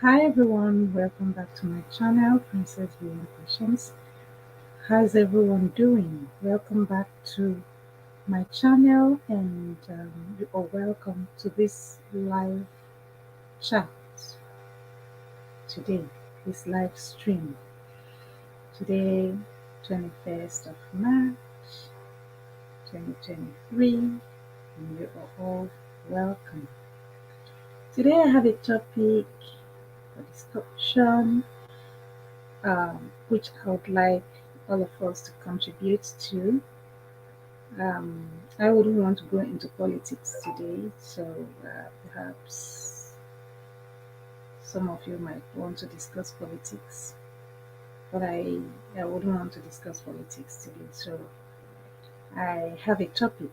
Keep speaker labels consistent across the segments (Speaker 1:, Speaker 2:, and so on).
Speaker 1: Hi everyone, welcome back to my channel, Princess Beyond Questions. How's everyone doing? Welcome back to my channel and you are welcome to this live chat today, this live stream. Today, 21st of March 2023, and you are all welcome. Today I have a topic for discussion which I would like all of us to contribute to. I wouldn't want to go into politics today, so perhaps some of you might want to discuss politics, but I wouldn't want to discuss politics today. So I have a topic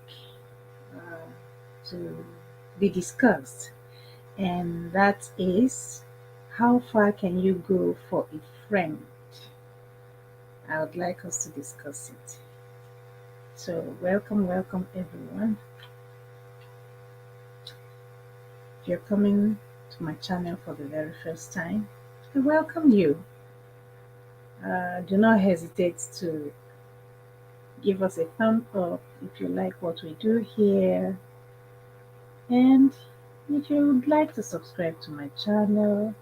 Speaker 1: uh, to be discussed, and that is how far can you go for a friend? I would like us to discuss it. So, welcome everyone. If you're coming to my channel for the very first time, I welcome you. Do not hesitate to give us a thumb up if you like what we do here. And if you would like to subscribe to my channel,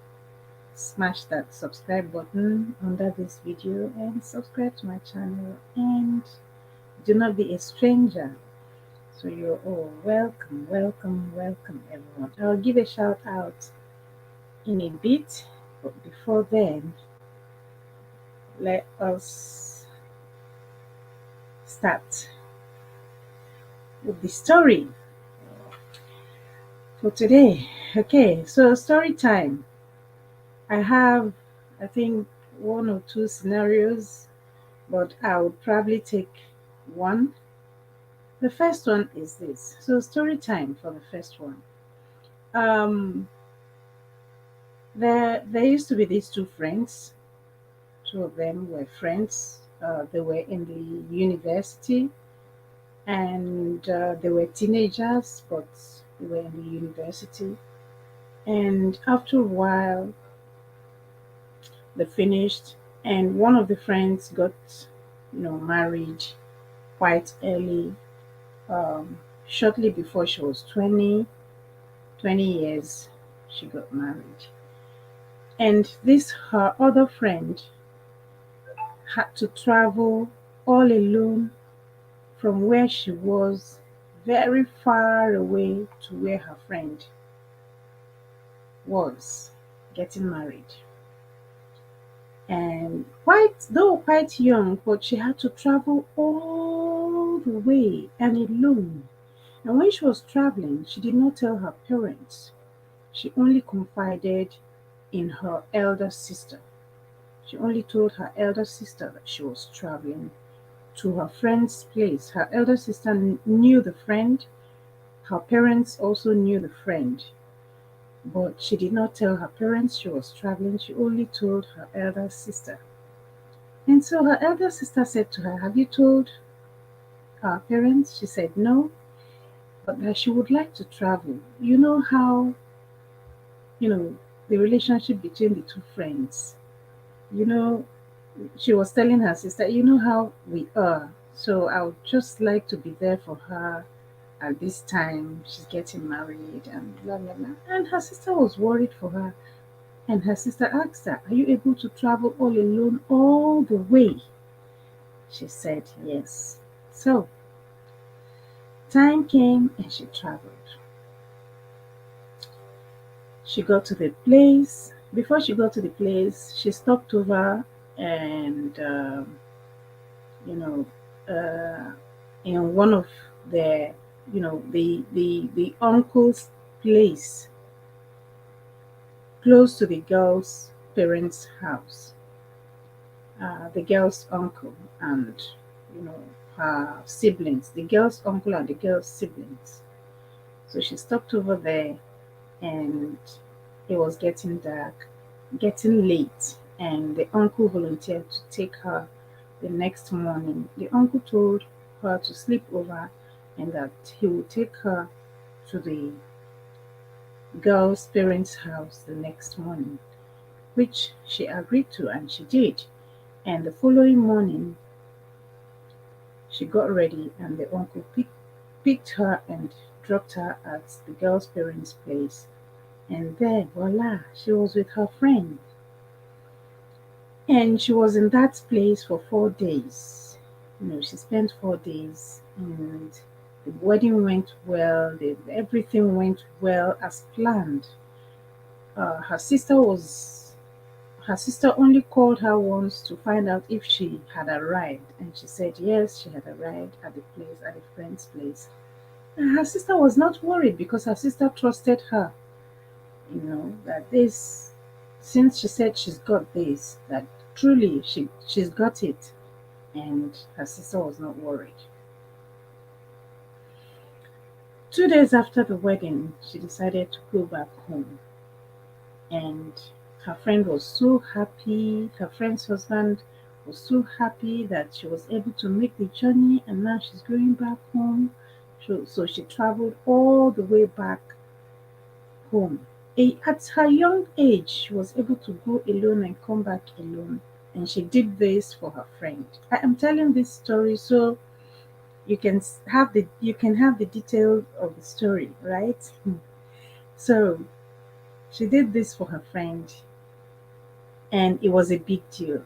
Speaker 1: smash that subscribe button under this video and subscribe to my channel. And do not be a stranger. So you're all welcome everyone. I'll give a shout out in a bit, but before then, let us start with the story for today. Okay, so story time. I have, I think, one or two scenarios, but I would probably take one. The first one is this. So, story time for the first one. Um, there used to be these two friends. Two of them were friends. They were in the university and they were teenagers, but they were in the university. And after a while, they finished, and one of the friends got, married quite early, um, shortly before she was 20 years, she got married. And this, her other friend, had to travel all alone from where she was very far away to where her friend was getting married. And quite young, but she had to travel all the way and alone. And when she was traveling, she did not tell her parents. She only confided in her elder sister. She only told her elder sister that she was traveling to her friend's place. Her elder sister knew the friend. Her parents also knew the friend. But she did not tell her parents she was traveling. She only told her elder sister. And so her elder sister said to her, "Have you told our parents?" She said, "No, but that she would like to travel. You know how, you know, the relationship between the two friends, you know, she was telling her sister, you know how we are. So I would just like to be there for her at this time. She's getting married and blah, blah, blah." And her sister was worried for her. And her sister asked her, "Are you able to travel all alone all the way?" She said, "Yes." So time came and she traveled. She got to the place. Before she got to the place, she stopped over and, you know, uh, in one of the, the uncle's place close to the girl's parents' house. The girl's uncle and, her siblings, the girl's uncle and the girl's siblings. So she stopped over there and it was getting dark, getting late, and the uncle volunteered to take her the next morning. The uncle told her to sleep over and that he would take her to the girl's parents' house the next morning. which she agreed to, and she did. And the following morning, she got ready, and the uncle picked her and dropped her at the girl's parents' place. And there, voila, she was with her friend. And she was in that place for 4 days. She spent 4 days, and the wedding went well. Everything went well as planned. Uh, her sister was her sister only called her once to find out if she had arrived, and she said yes, she had arrived at the place, at a friend's place. And her sister was not worried because her sister trusted her. That this, since she said she's got this, that truly she's got it, and her sister was not worried. 2 days after the wedding, she decided to go back home, and her friend was so happy. Her friend's husband was so happy that she was able to make the journey, and now she's going back home. So she traveled all the way back home. At her young age, she was able to go alone and come back alone. And she did this for her friend. I am telling this story so you can have the details of the story, right? So she did this for her friend, and it was a big deal,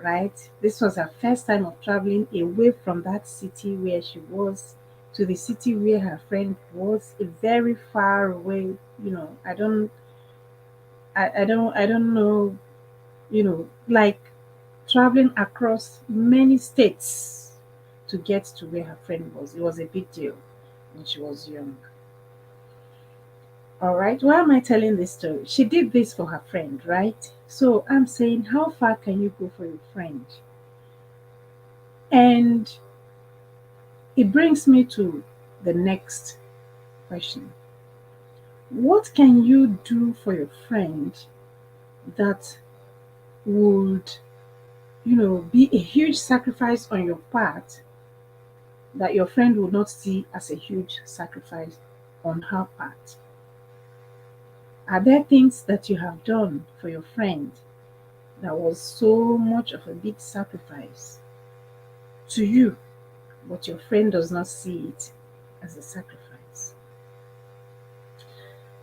Speaker 1: right? This was her first time of traveling away from that city where she was to the city where her friend was, a very far away. I don't know, like traveling across many states to get to where her friend was. It was a big deal when she was young. All right, why am I telling this story? She did this for her friend, right? So I'm saying, how far can you go for your friend? And it brings me to the next question. What can you do for your friend that would, be a huge sacrifice on your part that your friend would not see as a huge sacrifice on her part? Are there things that you have done for your friend that was so much of a big sacrifice to you, but your friend does not see it as a sacrifice?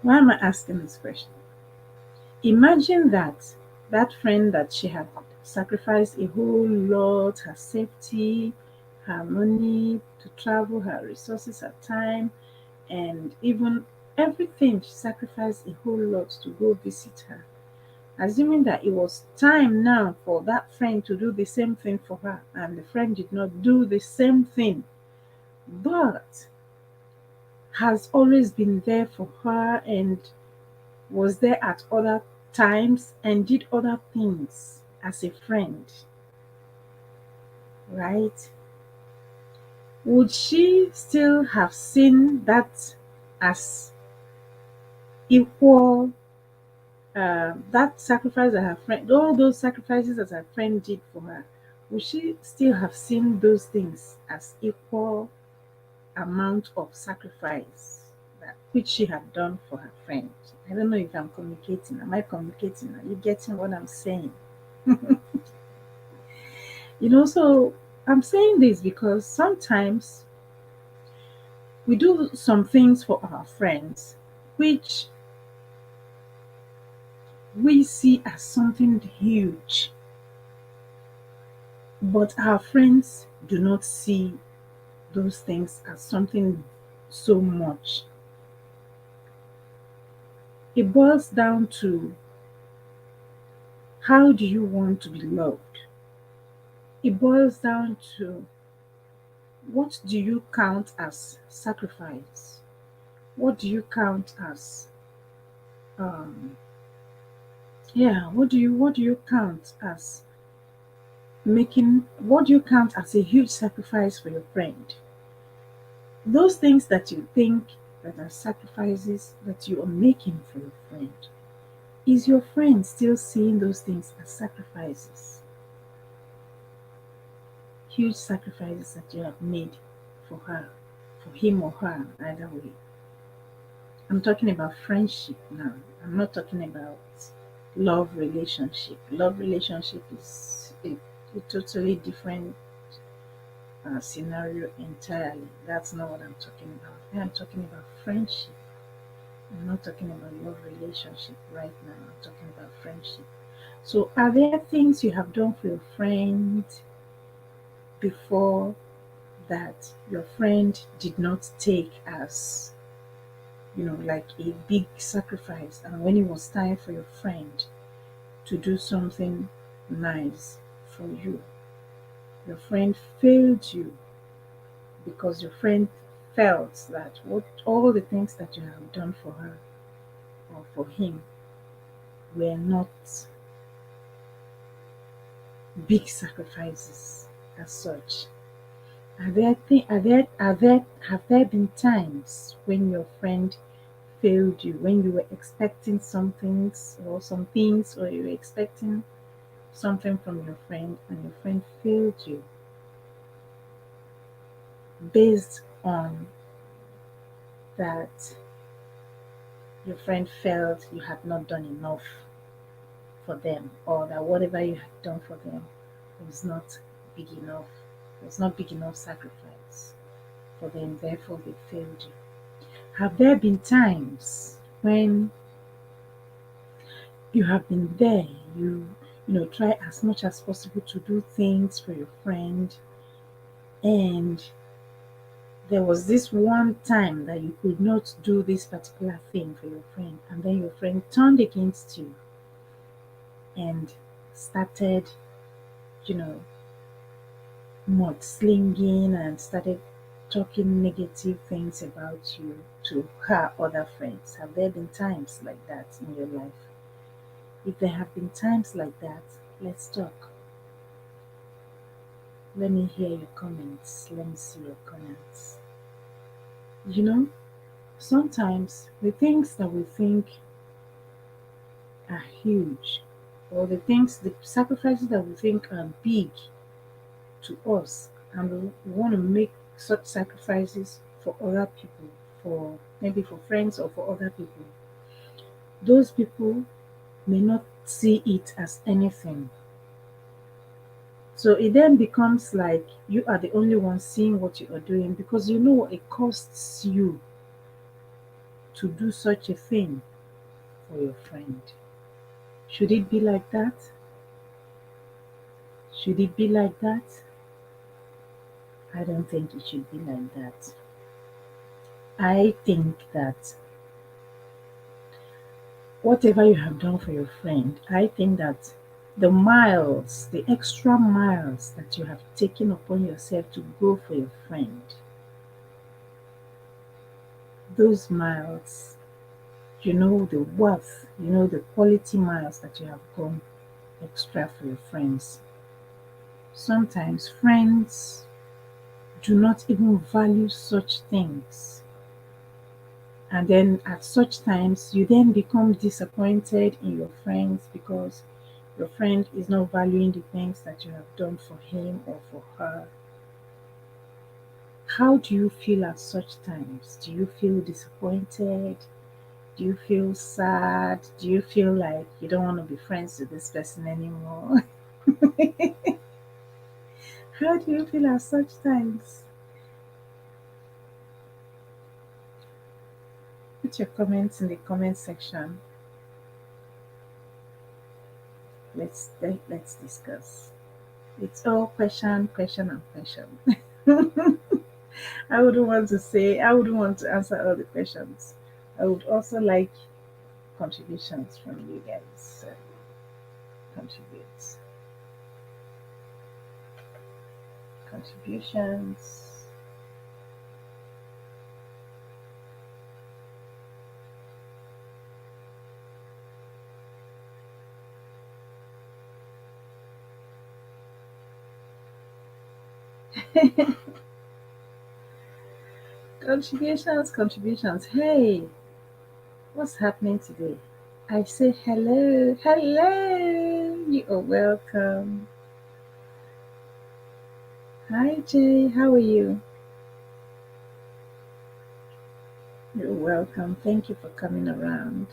Speaker 1: Why am I asking this question? Imagine that friend that she had sacrificed a whole lot, her safety, her money to travel, her resources, her time, and even everything. She sacrificed a whole lot to go visit her. Assuming that it was time now for that friend to do the same thing for her, and the friend did not do the same thing, but has always been there for her and was there at other times and did other things as a friend, right? Would she still have seen that as equal? That sacrifice that her friend, all those sacrifices that her friend did for her, would she still have seen those things as equal amount of sacrifice that which she had done for her friend? I don't know if I'm communicating. Am I communicating? Are you getting what I'm saying? So I'm saying this because sometimes we do some things for our friends which we see as something huge, but our friends do not see those things as something so much. It boils down to, how do you want to be loved? It boils down to, what do you count as sacrifice? What do you count as um what do you count as what do you count as a huge sacrifice for your friend? Those things that you think that are sacrifices that you are making for your friend, is your friend still seeing those things as sacrifices? Huge sacrifices that you have made for her, for him or her, either way. I'm talking about friendship now. I'm not talking about love relationship. Love relationship is a totally different scenario entirely. That's not what I'm talking about. I'm talking about friendship. I'm not talking about love relationship right now. I'm talking about friendship. So, are there things you have done for your friend before that your friend did not take as, like a big sacrifice? And when it was time for your friend to do something nice for you, your friend failed you because your friend felt that what all the things that you have done for her or for him were not big sacrifices as such. Have there been times when your friend failed you, when you were expecting some things, or you were expecting something from your friend, and your friend failed you based on that your friend felt you had not done enough for them, or that whatever you had done for them was not big enough, was not big enough sacrifice for them, therefore they failed you. Have there been times when you have been there, try as much as possible to do things for your friend, and there was this one time that you could not do this particular thing for your friend, and then your friend turned against you and started, you know, mudslinging and started talking negative things about you to her other friends? Have there been times like that in your life? If there have been times like that, let's talk. Let me hear your comments. Let me see your comments. You know, sometimes the things that we think are huge, or the sacrifices that we think are big to us, and we want to make such sacrifices for other people, for maybe for friends or for other people, those people may not see it as anything. So it then becomes like you are the only one seeing what you are doing, because you know what it costs you to do such a thing for your friend. Should it be like that? Should it be like that? I don't think it should be like that. I think that whatever you have done for your friend, I think that the extra miles that you have taken upon yourself to go for your friend, those miles, the worth, the quality miles that you have gone extra for your friends. Sometimes friends do not even value such things. And then at such times, you then become disappointed in your friends because your friend is not valuing the things that you have done for him or for her. How do you feel at such times? Do you feel disappointed? Do you feel sad? Do you feel like you don't want to be friends with this person anymore? How do you feel at such times? Put your comments in the comment section. Let's discuss. It's all question, question, and question. I wouldn't want to answer all the questions. I would also like contributions from you guys. So contribute. Contributions. Contributions. Hey, what's happening today? I say hello. Hello. You are welcome. Hi Jay, how are you? You're welcome. Thank you for coming around.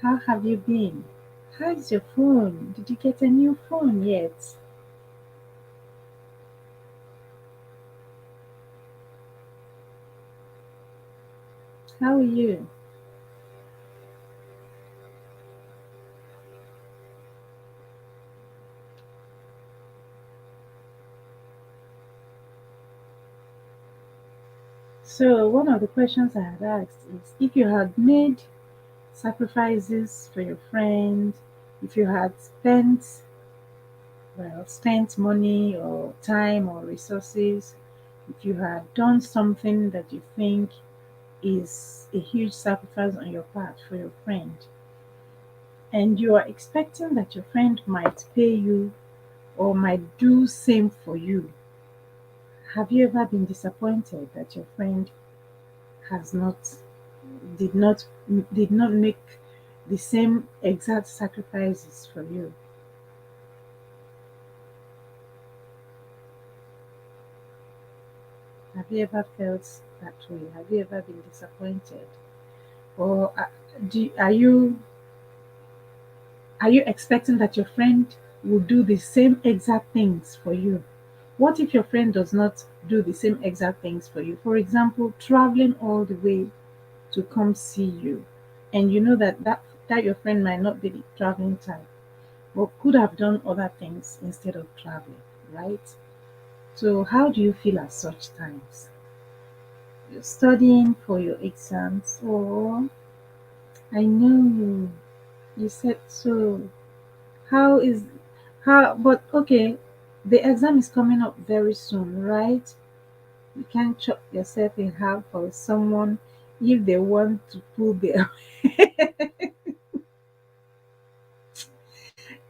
Speaker 1: How have you been? How's your phone? Did you get a new phone yet? How are you? So, one of the questions I had asked is if you had made sacrifices for your friend, if you had spent money or time or resources, if you had done something that you think is a huge sacrifice on your part for your friend, and you are expecting that your friend might pay you or might do same for you, have you ever been disappointed that your friend has not did not did not make the same exact sacrifices for you? Have you ever felt that way? Have you ever been disappointed? Or are you expecting that your friend will do the same exact things for you? What if your friend does not do the same exact things for you? For example, traveling all the way to come see you, and you know that your friend might not be the traveling type, but could have done other things instead of traveling, right? So how do you feel at such times? You're studying for your exams. Oh, I know you said so. How is how? But okay, the exam is coming up very soon, right? You can't chop yourself in half for someone if they want to pull their.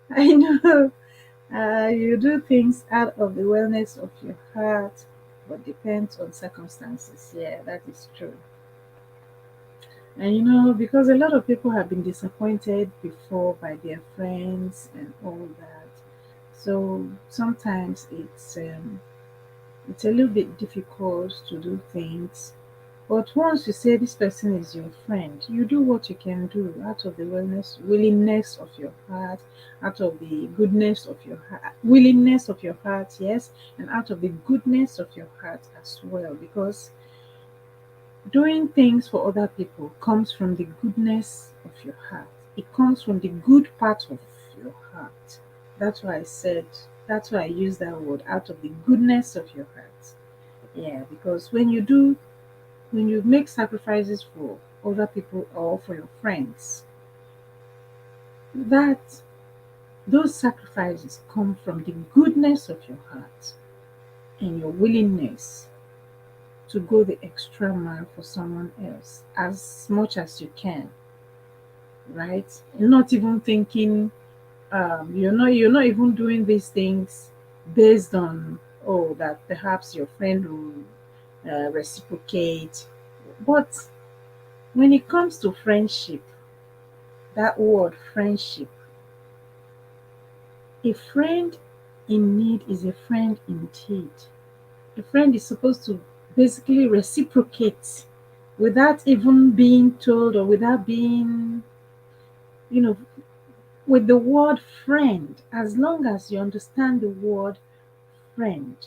Speaker 1: I know. You do things out of the wellness of your heart, but depends on circumstances. Yeah, that is true. And because a lot of people have been disappointed before by their friends and all that, so sometimes it's a little bit difficult to do things. But once you say this person is your friend, you do what you can do out of the willingness of your heart, out of the goodness of your heart, willingness of your heart, yes, and out of the goodness of your heart as well. Because doing things for other people comes from the goodness of your heart. It comes from the good part of your heart. That's why I said, that's why I use that word, out of the goodness of your heart. Yeah, because when you make sacrifices for other people or for your friends, that those sacrifices come from the goodness of your heart and your willingness to go the extra mile for someone else as much as you can, right? You're not even thinking, you're not even doing these things based on, oh, that perhaps your friend will reciprocate. But when it comes to friendship, that word friendship, a friend in need is a friend indeed. A friend is supposed to basically reciprocate without even being told or without being, you know, with the word friend. As long as you understand the word friend,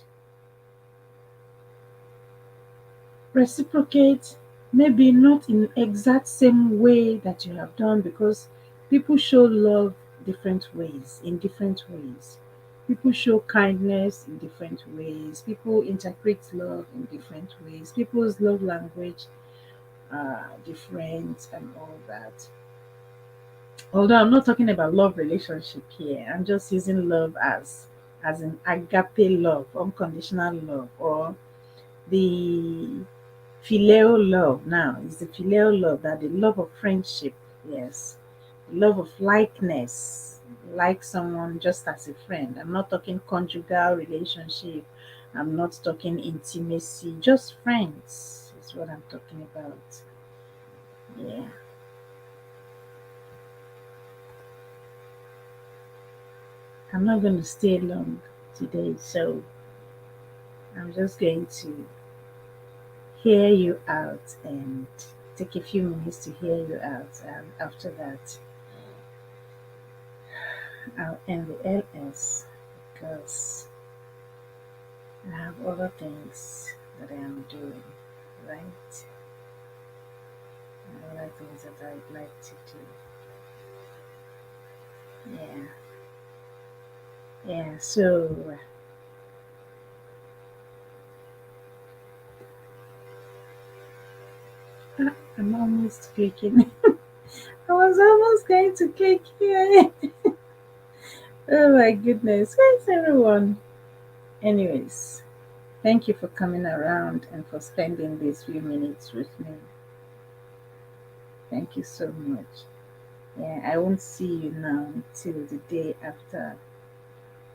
Speaker 1: reciprocate, maybe not in exact same way that you have done, because people show love different ways, in different ways. People show kindness in different ways. People interpret love in different ways. People's love language are different and all that. Although I'm not talking about love relationship here, I'm just using love as an agape love, unconditional love, or the filial love. Now it's the filial love, that the love of friendship, yes, the love of likeness, like someone just as a friend. I'm not talking conjugal relationship, I'm not talking intimacy, just friends is what I'm talking about. Yeah, I'm not going to stay long today, so I'm just going to hear you out and take a few minutes to hear you out, and after that I'll end the LS because I have other things that I am doing, right? Other things that I'd like to do. Yeah, yeah. So I'm almost clicking. I was almost going to click here. Oh my goodness. Thanks everyone. Anyways, thank you for coming around and for spending these few minutes with me. Thank you so much. Yeah, I won't see you now till the day after.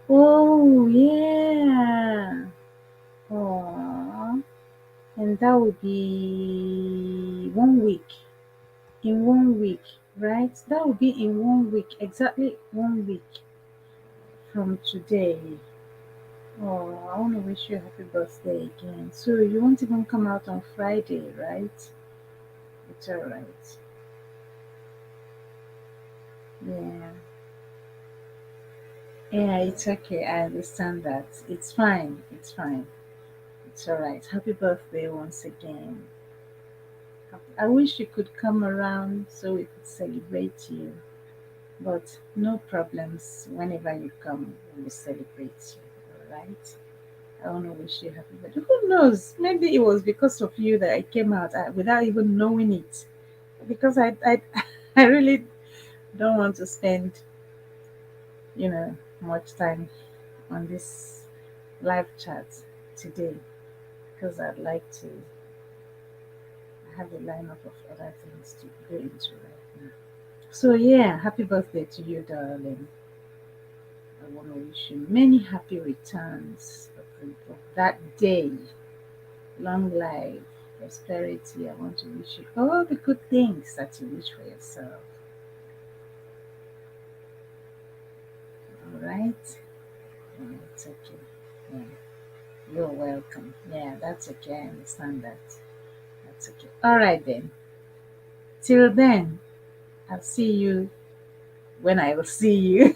Speaker 1: Oh yeah. Oh, and that would be 1 week. In 1 week, right? That would be in 1 week. Exactly 1 week from today. Oh, I want to wish you a happy birthday again. So you won't even come out on Friday, right? It's all right. Yeah. Yeah, it's okay. I understand that. It's fine. It's fine. It's all right. Happy birthday once again. I wish you could come around so we could celebrate you. But no problems. Whenever you come, we will celebrate you. All right? I want to wish you happy birthday. Who knows? Maybe it was because of you that I came out without even knowing it. Because I really don't want to spend, much time on this live chat today because I'd like to have a lineup of other things to go into right now. So yeah, happy birthday to you, darling. I want to wish you many happy returns of that day. Long life, prosperity. I want to wish you all the good things that you wish for yourself. All right? Yeah, it's okay. Yeah, you're welcome. Yeah, that's okay. I understand that. That's okay. All right then. Till then, I'll see you when I will see you.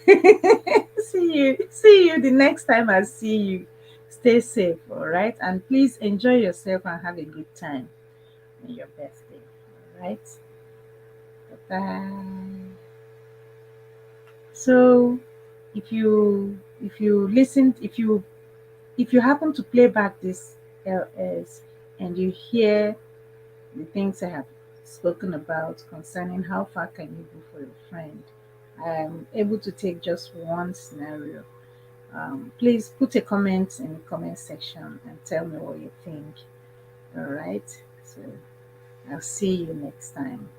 Speaker 1: See you the next time I see you. Stay safe, all right? And please enjoy yourself and have a good time on your birthday. All right? Bye bye. So if you happen to play back this LS and you hear the things I have spoken about concerning how far can you go for your friend, I'm able to take just one scenario. Please put a comment in the comment section and tell me what you think. All right. So I'll see you next time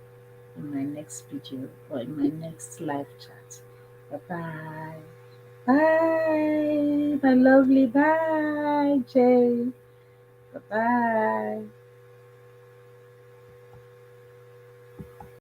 Speaker 1: in my next video or in my next live chat. Bye bye. Bye. My lovely. Bye, Jay. Bye bye.